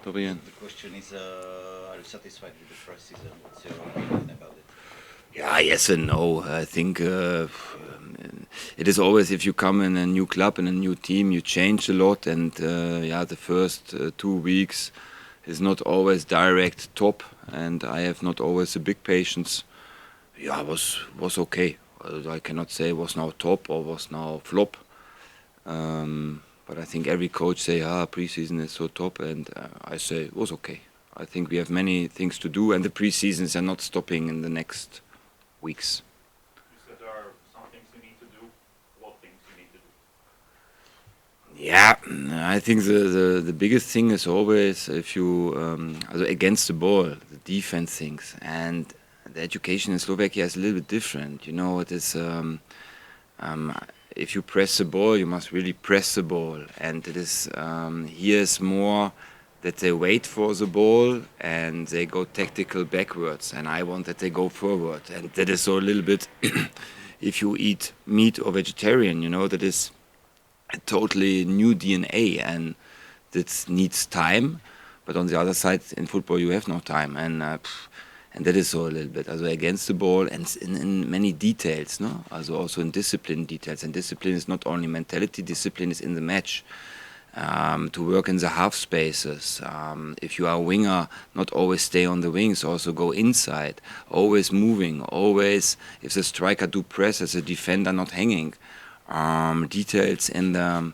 Dobrý den. The question is, are you satisfied with the pre-season? What's your opinion about it? Yeah, yes and no. I think it is always, if you come in a new club and a new team, you change a lot, and the first 2 weeks is not always direct top, and I have not always a big patience. Yeah, was okay. I cannot say it was now top or was now flop. But I think every coach say, pre-season is so top, and I say it was okay. I think we have many things to do, and the pre-seasons are not stopping in the next weeks. You said there are some things you need to do. What things you need to do? Yeah, I think the biggest thing is always if you against the ball, the defense things, and the education in Slovakia is a little bit different. You know, it is if you press the ball, you must really press the ball, and it is here is more that they wait for the ball and they go tactical backwards, and I want that they go forward, and that is so a little bit. If you eat meat or vegetarian, you know, that is a totally new DNA, and that needs time. But on the other side, in football, you have no time, and that is so a little bit against the ball, and in many details, no? Also in discipline details, and discipline is not only mentality. Discipline is in the match. To work in the half spaces. If you are a winger, not always stay on the wings, also go inside, always moving, always, if the striker do press as a defender, not hanging. Details in the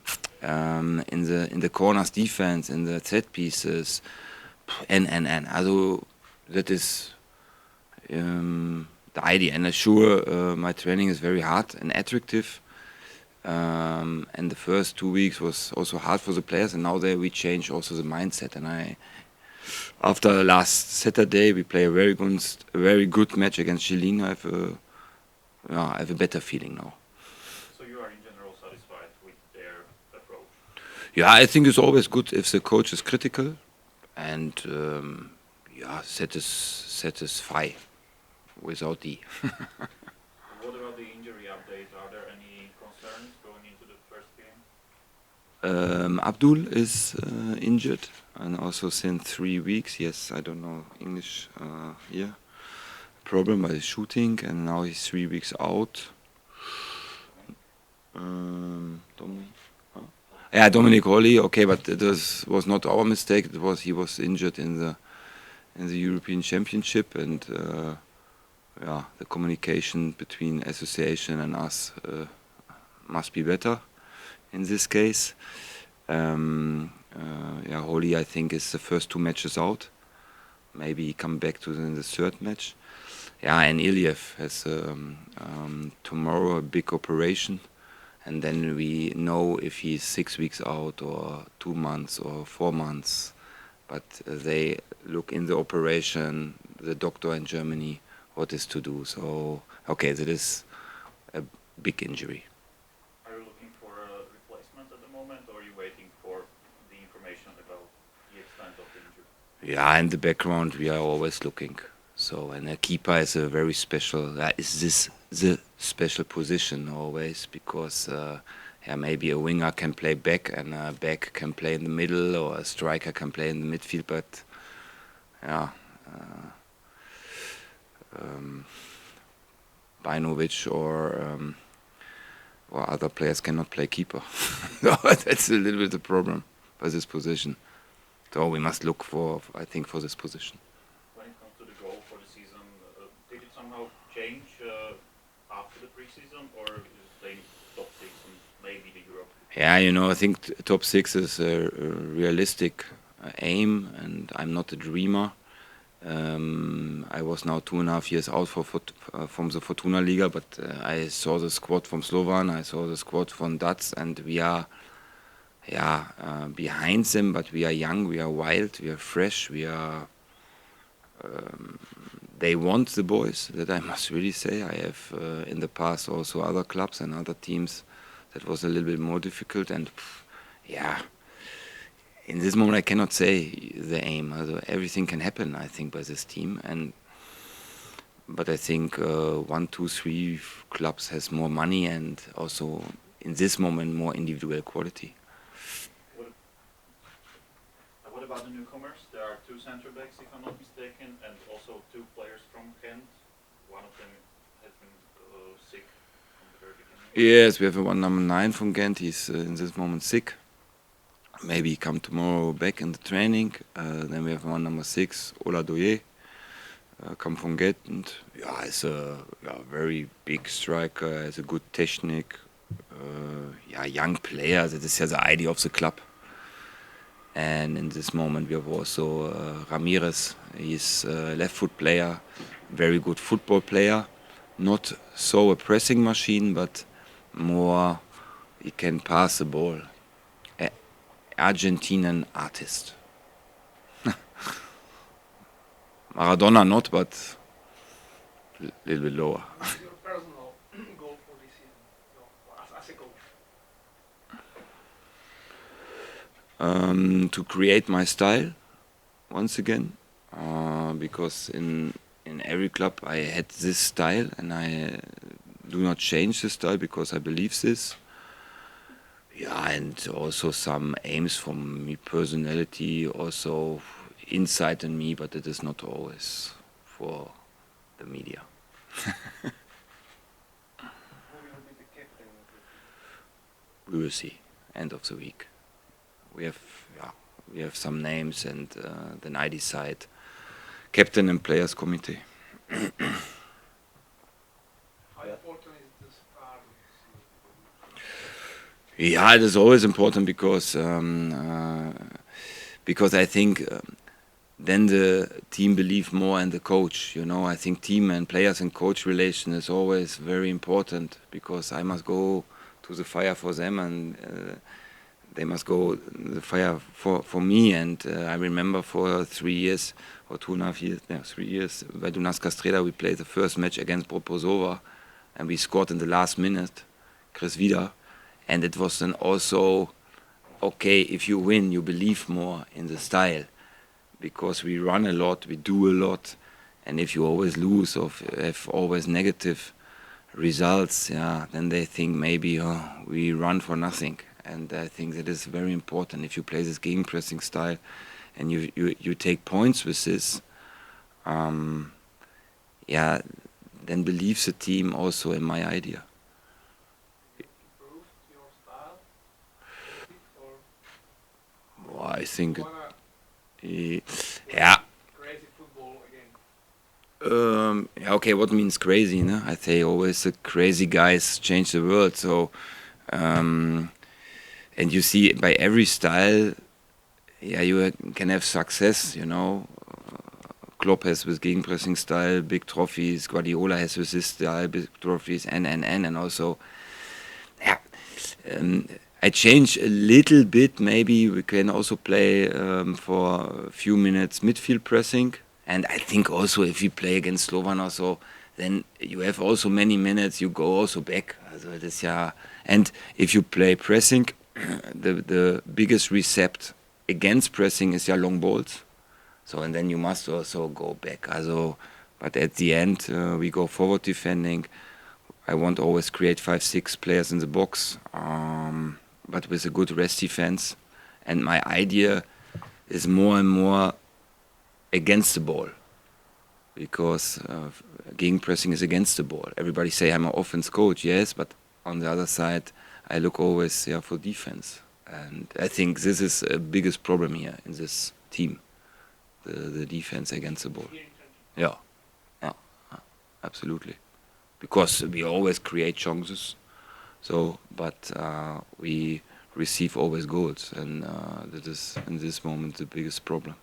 corners defense, in the set pieces, and also that is the idea. And sure, my training is very hard and attractive. And the first 2 weeks was also hard for the players, and now we change also the mindset. And after last Saturday, we play a very good match against Chilin. I have a better feeling now. So you are in general satisfied with their approach? Yeah, I think it's always good if the coach is critical, and satisfy without the. What about the injury update? Are there any concerns going into the first game? Abdul is injured, and also since 3 weeks. Yes, I don't know English here. Problem by shooting, and now he's 3 weeks out. Dominic Holly. Okay, but it was not our mistake. He was injured in the European Championship, and the communication between association and us must be better in this case. Holly, I think, is the first 2 matches out. Maybe he come back to the third match. And Iliev has tomorrow a big operation, and then we know if he's 6 weeks out or 2 months or 4 months. But they look in the operation, the doctor in Germany, what is to do. So, okay, that is a big injury. Are you looking for a replacement at the moment, or are you waiting for the information about the extent of the injury? Yeah, in the background we are always looking. So, and a keeper is a very special. Is this the special position always? Because maybe a winger can play back, and a back can play in the middle, or a striker can play in the midfield. But Bajnovic or other players cannot play keeper. No, that's a little bit the problem by this position. So we must look for this position. When it comes to the goal for the season, did it somehow change after the preseason, or is it staying top 6 and maybe the Europe? I think top 6 is a realistic aim, and I'm not a dreamer. I was now 2.5 years out from the Fortuna Liga, but I saw the squad from Slovan, I saw the squad from Dutch, and we are behind them, but we are young, we are wild, we are fresh, we are. They want the boys, that I must really say. I have in the past also other clubs and other teams that was a little bit more difficult, and in this moment I cannot say the aim. Everything can happen, I think, by this team, but I think 1, 2, 3 clubs has more money, and also in this moment more individual quality. What about the newcomers. There are 2 center backs, if I'm not mistaken, and also 2 players from Ghent. One of them has been sick from the very beginning. Yes, we have one number 9 from Ghent. He's in this moment sick. Maybe he come tomorrow back in the training. Then we have one number 6, Ola Doye, come from Ghent. And, yeah, he's a very big striker. Has a good technique. Young player. That is the idea of the club. And in this moment we have also Ramirez. He's a left foot player, very good football player. Not so a pressing machine, but more he can pass the ball. Argentinian artist. Maradona not, but a little bit lower. What's your personal goal for this season, as a coach? To create my style once again, because in every club I had this style and I do not change the style because I believe this. Yeah, and also some aims from me, personality, also inside in me, but it is not always for the media. Who will be the captain of the team? We will see, end of the week. We have some names, and then I decide. Captain and players committee. How important is this part? Yeah, it is always important because I think then the team believe more in the coach. You know, I think team and players and coach relation is always very important because I must go to the fire for them and they must go the fire for me. And I remember for 3 years or 2.5 years, 3 years by Dunajska Streda we played the first match against Proposova and we scored in the last minute, Chris Vida. And it was then also, okay, if you win, you believe more in the style. Because we run a lot, we do a lot. And if you always lose or have always negative results, yeah, then they think maybe we run for nothing. And I think that is very important. If you play this gegenpressing style and you take points with this, then believes the team also in my idea. I think Crazy football again. Okay, what means crazy? No? I say always the crazy guys change the world. So, and you see by every style, you can have success. You know, Klopp has with gegenpressing style big trophies. Guardiola has with this style big trophies, and also, I change a little bit. Maybe we can also play for a few minutes midfield pressing. And I think also if you play against Slovan also, then you have also many minutes. You go also back. Also this, and if you play pressing, the biggest recept against pressing is long balls. So and then you must also go back. Also, but at the end we go forward defending. I want to always create 5-6 players in the box. But with a good rest defense. And my idea is more and more against the ball. Because gegenpressing is against the ball. Everybody say I'm an offense coach, yes, but on the other side, I look always for defense. And I think this is the biggest problem here in this team. The defense against the ball. Yeah, absolutely. Because we always create chances. So, but we receive always goals, and that is in this moment the biggest problem.